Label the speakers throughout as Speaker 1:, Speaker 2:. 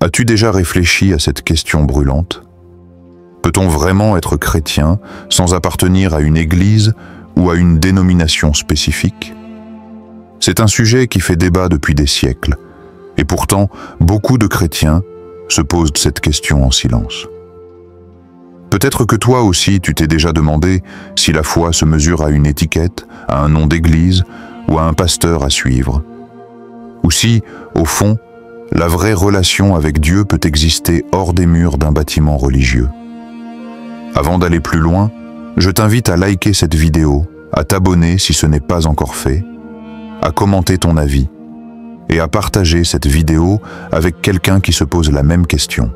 Speaker 1: As-tu déjà réfléchi à cette question brûlante? Peut-on vraiment être chrétien sans appartenir à une église ou à une dénomination spécifique? C'est un sujet qui fait débat depuis des siècles, et pourtant, beaucoup de chrétiens se posent cette question en silence. Peut-être que toi aussi tu t'es déjà demandé si la foi se mesure à une étiquette, à un nom d'église ou à un pasteur à suivre. Ou si, au fond, la vraie relation avec Dieu peut exister hors des murs d'un bâtiment religieux. Avant d'aller plus loin, je t'invite à liker cette vidéo, à t'abonner si ce n'est pas encore fait, à commenter ton avis et à partager cette vidéo avec quelqu'un qui se pose la même question.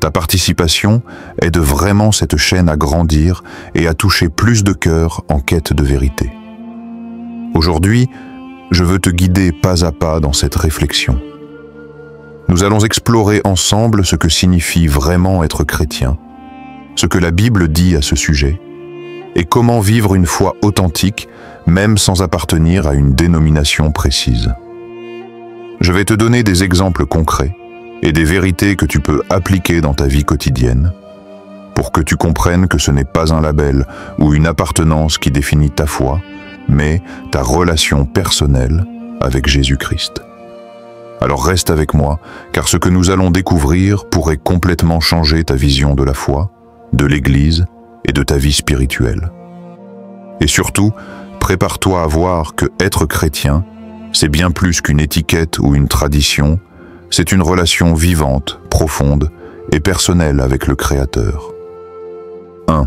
Speaker 1: Ta participation aide vraiment cette chaîne à grandir et à toucher plus de cœurs en quête de vérité. Aujourd'hui, je veux te guider pas à pas dans cette réflexion. Nous allons explorer ensemble ce que signifie vraiment être chrétien, ce que la Bible dit à ce sujet, et comment vivre une foi authentique, même sans appartenir à une dénomination précise. Je vais te donner des exemples concrets et des vérités que tu peux appliquer dans ta vie quotidienne, pour que tu comprennes que ce n'est pas un label ou une appartenance qui définit ta foi, mais ta relation personnelle avec Jésus-Christ. Alors reste avec moi, car ce que nous allons découvrir pourrait complètement changer ta vision de la foi, de l'Église et de ta vie spirituelle. Et surtout, prépare-toi à voir que être chrétien, c'est bien plus qu'une étiquette ou une tradition, c'est une relation vivante, profonde et personnelle avec le Créateur. 1.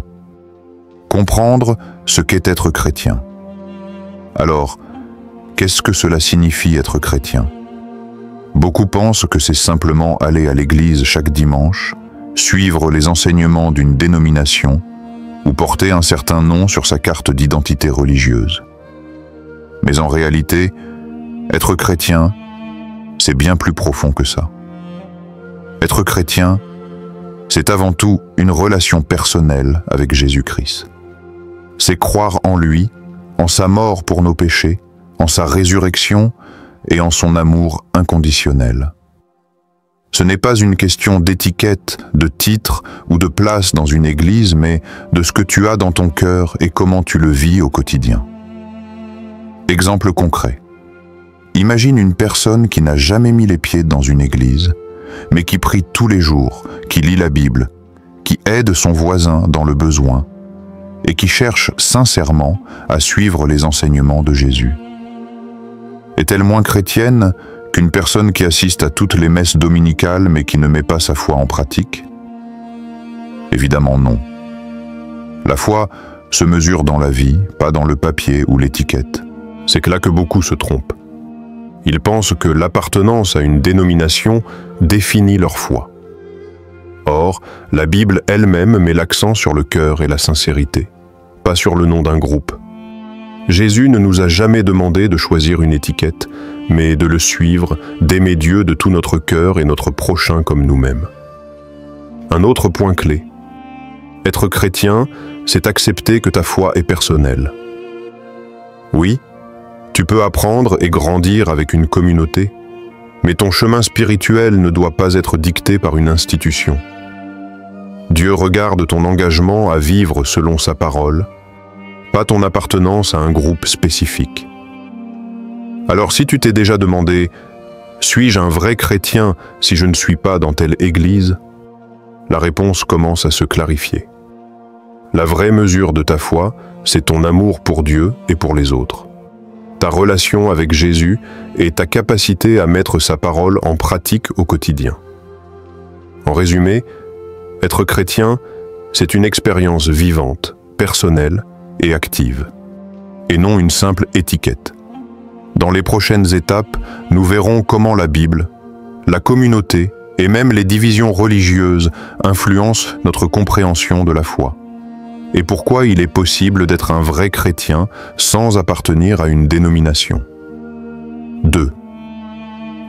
Speaker 1: Comprendre ce qu'est être chrétien. Alors, qu'est-ce que cela signifie être chrétien? Beaucoup pensent que c'est simplement aller à l'église chaque dimanche, suivre les enseignements d'une dénomination ou porter un certain nom sur sa carte d'identité religieuse. Mais en réalité, être chrétien, c'est bien plus profond que ça. Être chrétien, c'est avant tout une relation personnelle avec Jésus-Christ. C'est croire en lui, en sa mort pour nos péchés, en sa résurrection et en son amour inconditionnel. Ce n'est pas une question d'étiquette, de titre ou de place dans une église, mais de ce que tu as dans ton cœur et comment tu le vis au quotidien. Exemple concret. Imagine une personne qui n'a jamais mis les pieds dans une église, mais qui prie tous les jours, qui lit la Bible, qui aide son voisin dans le besoin et qui cherche sincèrement à suivre les enseignements de Jésus. Est-elle moins chrétienne qu'une personne qui assiste à toutes les messes dominicales mais qui ne met pas sa foi en pratique? Évidemment non. La foi se mesure dans la vie, pas dans le papier ou l'étiquette. C'est que là que beaucoup se trompent. Ils pensent que l'appartenance à une dénomination définit leur foi. Or, la Bible elle-même met l'accent sur le cœur et la sincérité, pas sur le nom d'un groupe. Jésus ne nous a jamais demandé de choisir une étiquette, mais de le suivre, d'aimer Dieu de tout notre cœur et notre prochain comme nous-mêmes. Un autre point clé. Être chrétien, c'est accepter que ta foi est personnelle. Oui, tu peux apprendre et grandir avec une communauté, mais ton chemin spirituel ne doit pas être dicté par une institution. Dieu regarde ton engagement à vivre selon sa parole, pas ton appartenance à un groupe spécifique. Alors si tu t'es déjà demandé « Suis-je un vrai chrétien si je ne suis pas dans telle église ?» la réponse commence à se clarifier. La vraie mesure de ta foi, c'est ton amour pour Dieu et pour les autres. Ta relation avec Jésus et ta capacité à mettre sa parole en pratique au quotidien. En résumé, être chrétien, c'est une expérience vivante, personnelle et active, et non une simple étiquette. Dans les prochaines étapes, nous verrons comment la Bible, la communauté et même les divisions religieuses influencent notre compréhension de la foi, et pourquoi il est possible d'être un vrai chrétien sans appartenir à une dénomination. 2.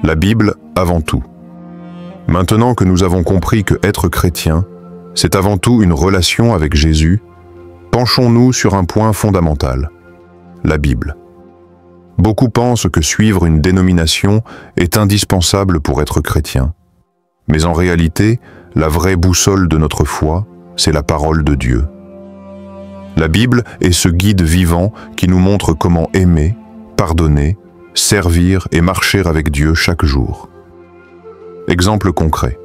Speaker 1: La Bible avant tout. Maintenant que nous avons compris que être chrétien, c'est avant tout une relation avec Jésus, penchons-nous sur un point fondamental, la Bible. Beaucoup pensent que suivre une dénomination est indispensable pour être chrétien. Mais en réalité, la vraie boussole de notre foi, c'est la parole de Dieu. La Bible est ce guide vivant qui nous montre comment aimer, pardonner, servir et marcher avec Dieu chaque jour. Exemple concret.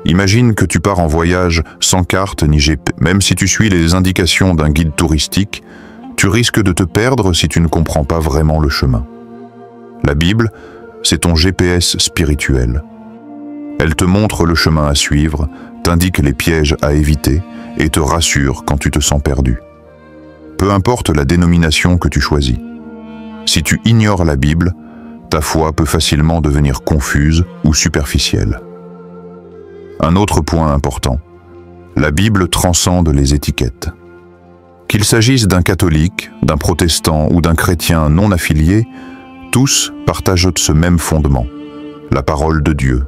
Speaker 1: Imagine que tu pars en voyage sans carte ni GPS. Même si tu suis les indications d'un guide touristique, tu risques de te perdre si tu ne comprends pas vraiment le chemin. La Bible, c'est ton GPS spirituel. Elle te montre le chemin à suivre, t'indique les pièges à éviter et te rassure quand tu te sens perdu. Peu importe la dénomination que tu choisis. Si tu ignores la Bible, ta foi peut facilement devenir confuse ou superficielle. Un autre point important. La Bible transcende les étiquettes. Qu'il s'agisse d'un catholique, d'un protestant ou d'un chrétien non affilié, tous partagent ce même fondement, la parole de Dieu.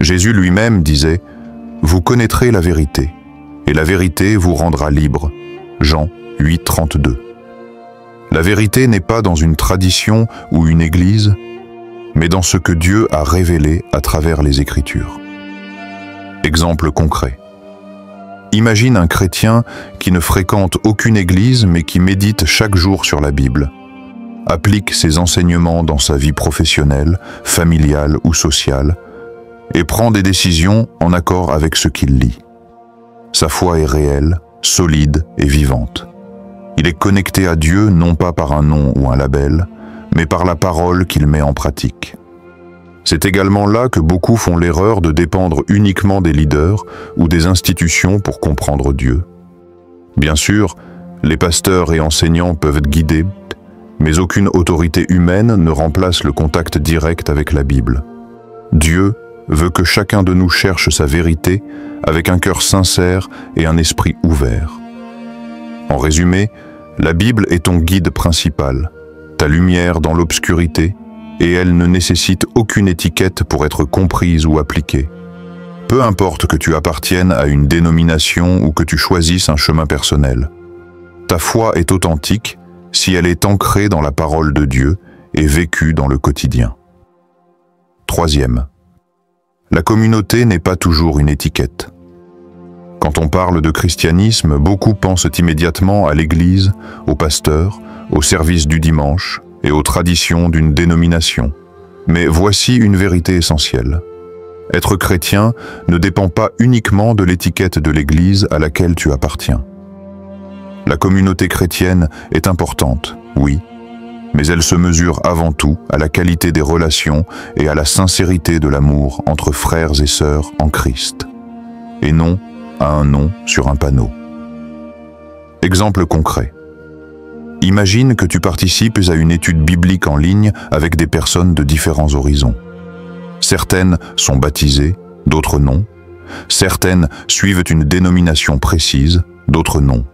Speaker 1: Jésus lui-même disait « Vous connaîtrez la vérité, et la vérité vous rendra libre » Jean 8, 32. La vérité n'est pas dans une tradition ou une église, mais dans ce que Dieu a révélé à travers les Écritures. Exemple concret. Imagine un chrétien qui ne fréquente aucune église mais qui médite chaque jour sur la Bible, applique ses enseignements dans sa vie professionnelle, familiale ou sociale, et prend des décisions en accord avec ce qu'il lit. Sa foi est réelle, solide et vivante. Il est connecté à Dieu non pas par un nom ou un label, mais par la parole qu'il met en pratique. C'est également là que beaucoup font l'erreur de dépendre uniquement des leaders ou des institutions pour comprendre Dieu. Bien sûr, les pasteurs et enseignants peuvent guider, mais aucune autorité humaine ne remplace le contact direct avec la Bible. Dieu veut que chacun de nous cherche sa vérité avec un cœur sincère et un esprit ouvert. En résumé, la Bible est ton guide principal, ta lumière dans l'obscurité, et elle ne nécessite aucune étiquette pour être comprise ou appliquée. Peu importe que tu appartiennes à une dénomination ou que tu choisisses un chemin personnel. Ta foi est authentique si elle est ancrée dans la parole de Dieu et vécue dans le quotidien. Troisième. La communauté n'est pas toujours une étiquette. Quand on parle de christianisme, beaucoup pensent immédiatement à l'Église, au pasteur, au service du dimanche et aux traditions d'une dénomination. Mais voici une vérité essentielle. Être chrétien ne dépend pas uniquement de l'étiquette de l'Église à laquelle tu appartiens. La communauté chrétienne est importante, oui, mais elle se mesure avant tout à la qualité des relations et à la sincérité de l'amour entre frères et sœurs en Christ, et non à un nom sur un panneau. Exemple concret. Imagine que tu participes à une étude biblique en ligne avec des personnes de différents horizons. Certaines sont baptisées, d'autres non. Certaines suivent une dénomination précise, d'autres non.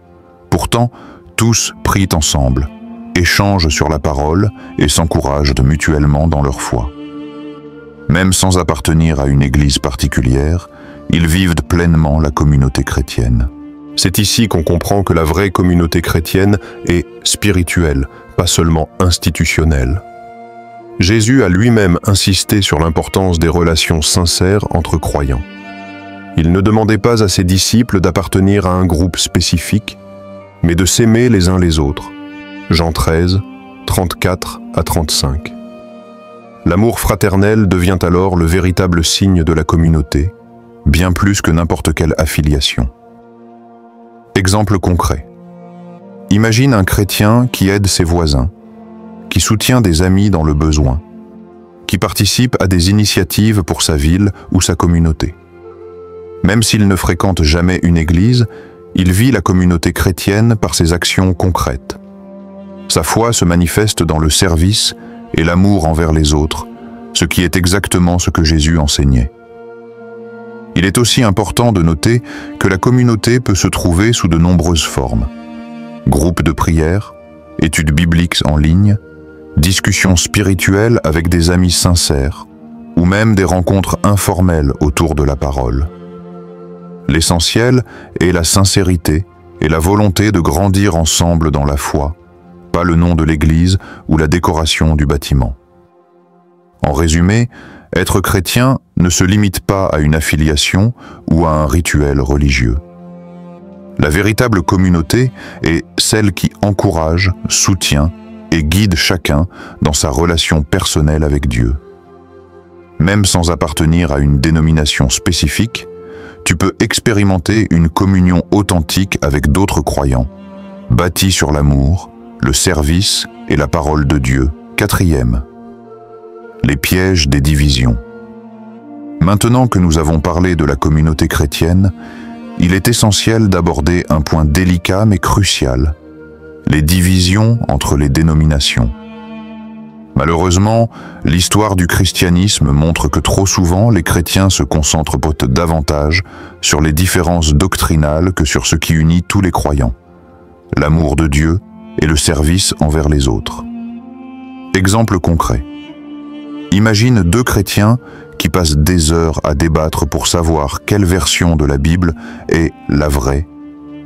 Speaker 1: Pourtant, tous prient ensemble, échangent sur la parole et s'encouragent mutuellement dans leur foi. Même sans appartenir à une église particulière, ils vivent pleinement la communauté chrétienne. C'est ici qu'on comprend que la vraie communauté chrétienne est spirituelle, pas seulement institutionnelle. Jésus a lui-même insisté sur l'importance des relations sincères entre croyants. Il ne demandait pas à ses disciples d'appartenir à un groupe spécifique, mais de s'aimer les uns les autres. Jean 13, 34 à 35. L'amour fraternel devient alors le véritable signe de la communauté, bien plus que n'importe quelle affiliation. Exemple concret. Imagine un chrétien qui aide ses voisins, qui soutient des amis dans le besoin, qui participe à des initiatives pour sa ville ou sa communauté. Même s'il ne fréquente jamais une église, il vit la communauté chrétienne par ses actions concrètes. Sa foi se manifeste dans le service et l'amour envers les autres, ce qui est exactement ce que Jésus enseignait. Il est aussi important de noter que la communauté peut se trouver sous de nombreuses formes. Groupes de prière, études bibliques en ligne, discussions spirituelles avec des amis sincères, ou même des rencontres informelles autour de la parole. L'essentiel est la sincérité et la volonté de grandir ensemble dans la foi, pas le nom de l'église ou la décoration du bâtiment. En résumé, être chrétien ne se limite pas à une affiliation ou à un rituel religieux. La véritable communauté est celle qui encourage, soutient et guide chacun dans sa relation personnelle avec Dieu. Même sans appartenir à une dénomination spécifique, tu peux expérimenter une communion authentique avec d'autres croyants, bâtie sur l'amour, le service et la parole de Dieu. 4e. Les pièges des divisions. Maintenant que nous avons parlé de la communauté chrétienne, il est essentiel d'aborder un point délicat mais crucial, les divisions entre les dénominations. Malheureusement, l'histoire du christianisme montre que trop souvent les chrétiens se concentrent davantage sur les différences doctrinales que sur ce qui unit tous les croyants, l'amour de Dieu et le service envers les autres. Exemple concret. Imagine 2 chrétiens qui passent des heures à débattre pour savoir quelle version de la Bible est la vraie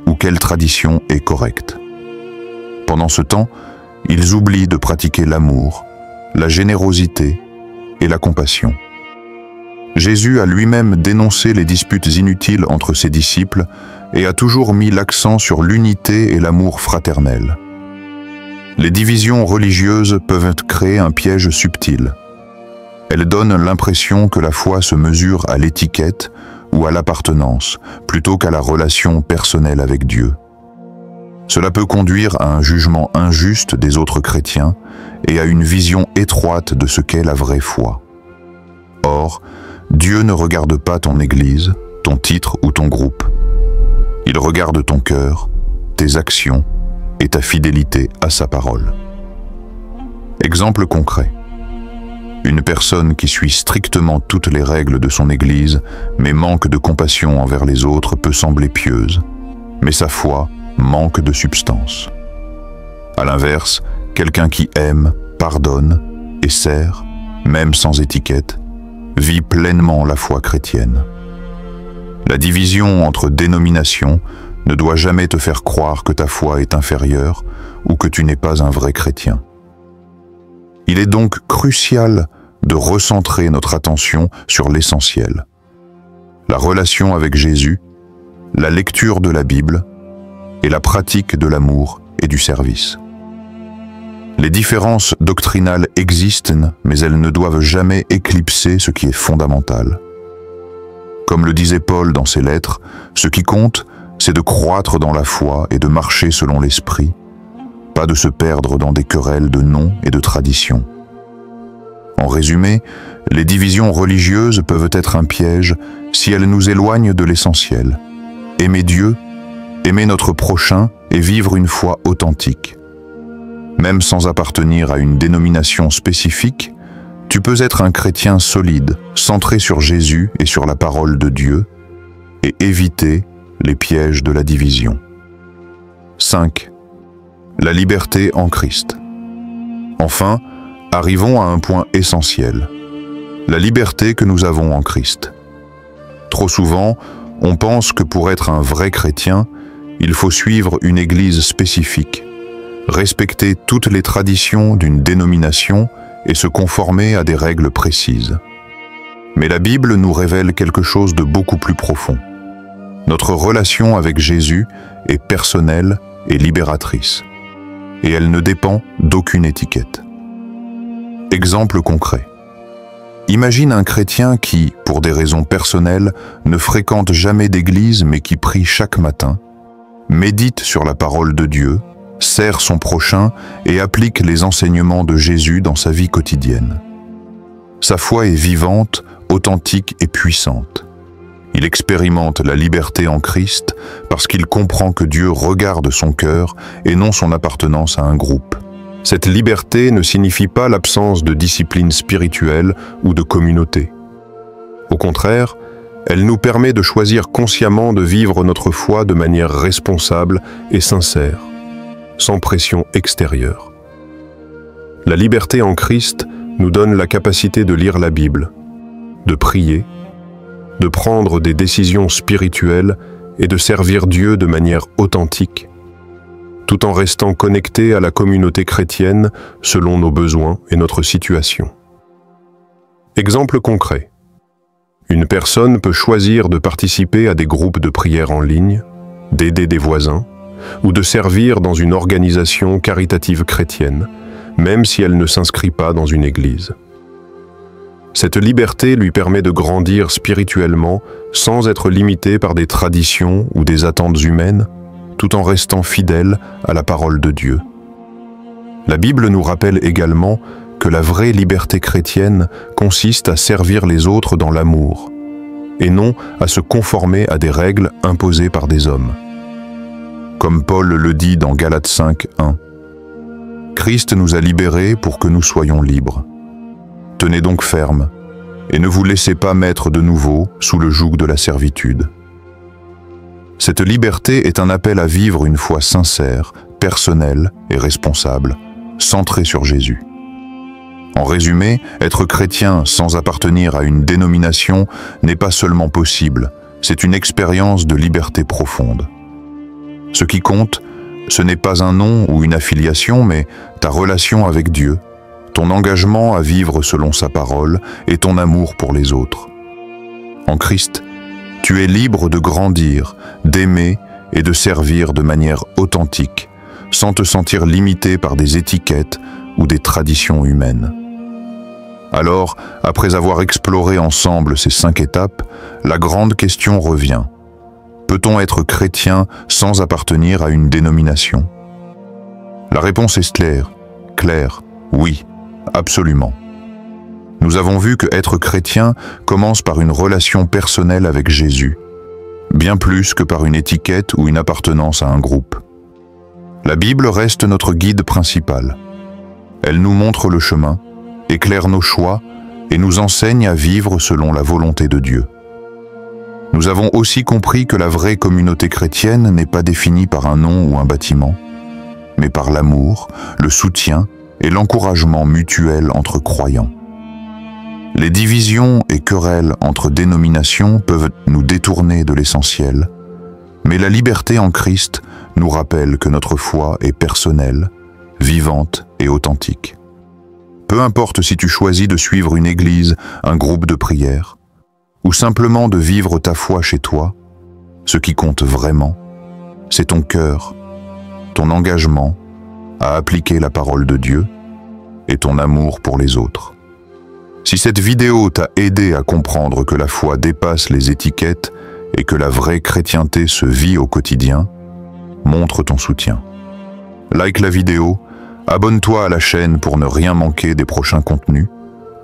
Speaker 1: ou quelle tradition est correcte. Pendant ce temps, ils oublient de pratiquer l'amour, la générosité et la compassion. Jésus a lui-même dénoncé les disputes inutiles entre ses disciples et a toujours mis l'accent sur l'unité et l'amour fraternel. Les divisions religieuses peuvent créer un piège subtil. Elles donnent l'impression que la foi se mesure à l'étiquette ou à l'appartenance, plutôt qu'à la relation personnelle avec Dieu. Cela peut conduire à un jugement injuste des autres chrétiens et à une vision étroite de ce qu'est la vraie foi. Or, Dieu ne regarde pas ton église, ton titre ou ton groupe. Il regarde ton cœur, tes actions et ta fidélité à sa parole. Exemple concret. Une personne qui suit strictement toutes les règles de son église, mais manque de compassion envers les autres, peut sembler pieuse, mais sa foi manque de substance. À l'inverse, quelqu'un qui aime, pardonne et sert, même sans étiquette, vit pleinement la foi chrétienne. La division entre dénominations ne doit jamais te faire croire que ta foi est inférieure ou que tu n'es pas un vrai chrétien. Il est donc crucial de recentrer notre attention sur l'essentiel. La relation avec Jésus, la lecture de la Bible et la pratique de l'amour et du service. Les différences doctrinales existent, mais elles ne doivent jamais éclipser ce qui est fondamental. Comme le disait Paul dans ses lettres, ce qui compte, c'est de croître dans la foi et de marcher selon l'esprit, pas de se perdre dans des querelles de noms et de traditions. En résumé, les divisions religieuses peuvent être un piège si elles nous éloignent de l'essentiel. Aimer Dieu, aimer notre prochain et vivre une foi authentique. Même sans appartenir à une dénomination spécifique, tu peux être un chrétien solide, centré sur Jésus et sur la parole de Dieu, et éviter les pièges de la division. 5. La liberté en Christ. Enfin, arrivons à un point essentiel, la liberté que nous avons en Christ. Trop souvent, on pense que pour être un vrai chrétien, il faut suivre une église spécifique, respecter toutes les traditions d'une dénomination et se conformer à des règles précises. Mais la Bible nous révèle quelque chose de beaucoup plus profond. Notre relation avec Jésus est personnelle et libératrice, et elle ne dépend d'aucune étiquette. Exemple concret. Imagine un chrétien qui, pour des raisons personnelles, ne fréquente jamais d'église mais qui prie chaque matin, médite sur la parole de Dieu, sert son prochain et applique les enseignements de Jésus dans sa vie quotidienne. Sa foi est vivante, authentique et puissante. Il expérimente la liberté en Christ parce qu'il comprend que Dieu regarde son cœur et non son appartenance à un groupe. Cette liberté ne signifie pas l'absence de discipline spirituelle ou de communauté. Au contraire, elle nous permet de choisir consciemment de vivre notre foi de manière responsable et sincère, sans pression extérieure. La liberté en Christ nous donne la capacité de lire la Bible, de prier, de prendre des décisions spirituelles et de servir Dieu de manière authentique.
Speaker 2: tout en restant connecté à la communauté chrétienne selon nos besoins et notre situation. Exemple concret. Une personne peut choisir de participer à des groupes de prière en ligne, d'aider des voisins, ou de servir dans une organisation caritative chrétienne, même si elle ne s'inscrit pas dans une église. Cette liberté lui permet de grandir spirituellement sans être limité par des traditions ou des attentes humaines, tout en restant fidèle à la parole de Dieu. La Bible nous rappelle également que la vraie liberté chrétienne consiste à servir les autres dans l'amour, et non à se conformer à des règles imposées par des hommes. Comme Paul le dit dans Galates 5:1, « Christ nous a libérés pour que nous soyons libres. Tenez donc ferme, et ne vous laissez pas mettre de nouveau sous le joug de la servitude. » Cette liberté est un appel à vivre une foi sincère, personnelle et responsable, centrée sur Jésus. En résumé, être chrétien sans appartenir à une dénomination n'est pas seulement possible, c'est une expérience de liberté profonde. Ce qui compte, ce n'est pas un nom ou une affiliation, mais ta relation avec Dieu, ton engagement à vivre selon sa parole et ton amour pour les autres. En Christ, tu es libre de grandir, d'aimer et de servir de manière authentique, sans te sentir limité par des étiquettes ou des traditions humaines. Alors, après avoir exploré ensemble ces 5 étapes, la grande question revient. Peut-on être chrétien sans appartenir à une dénomination? La réponse est claire, oui, absolument. Nous avons vu que être chrétien commence par une relation personnelle avec Jésus, bien plus que par une étiquette ou une appartenance à un groupe. La Bible reste notre guide principal. Elle nous montre le chemin, éclaire nos choix et nous enseigne à vivre selon la volonté de Dieu. Nous avons aussi compris que la vraie communauté chrétienne n'est pas définie par un nom ou un bâtiment, mais par l'amour, le soutien et l'encouragement mutuel entre croyants. Les divisions et querelles entre dénominations peuvent nous détourner de l'essentiel, mais la liberté en Christ nous rappelle que notre foi est personnelle, vivante et authentique. Peu importe si tu choisis de suivre une église, un groupe de prière, ou simplement de vivre ta foi chez toi, ce qui compte vraiment, c'est ton cœur, ton engagement à appliquer la parole de Dieu et ton amour pour les autres. Si cette vidéo t'a aidé à comprendre que la foi dépasse les étiquettes et que la vraie chrétienté se vit au quotidien, montre ton soutien. Like la vidéo, abonne-toi à la chaîne pour ne rien manquer des prochains contenus,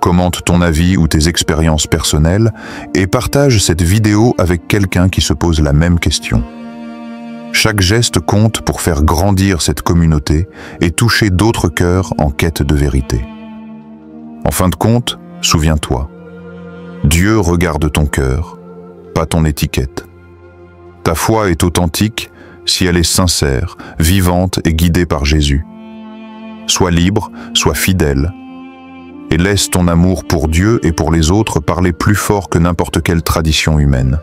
Speaker 2: commente ton avis ou tes expériences personnelles et partage cette vidéo avec quelqu'un qui se pose la même question. Chaque geste compte pour faire grandir cette communauté et toucher d'autres cœurs en quête de vérité. En fin de compte, souviens-toi, Dieu regarde ton cœur, pas ton étiquette. Ta foi est authentique si elle est sincère, vivante et guidée par Jésus. Sois libre, sois fidèle, et laisse ton amour pour Dieu et pour les autres parler plus fort que n'importe quelle tradition humaine.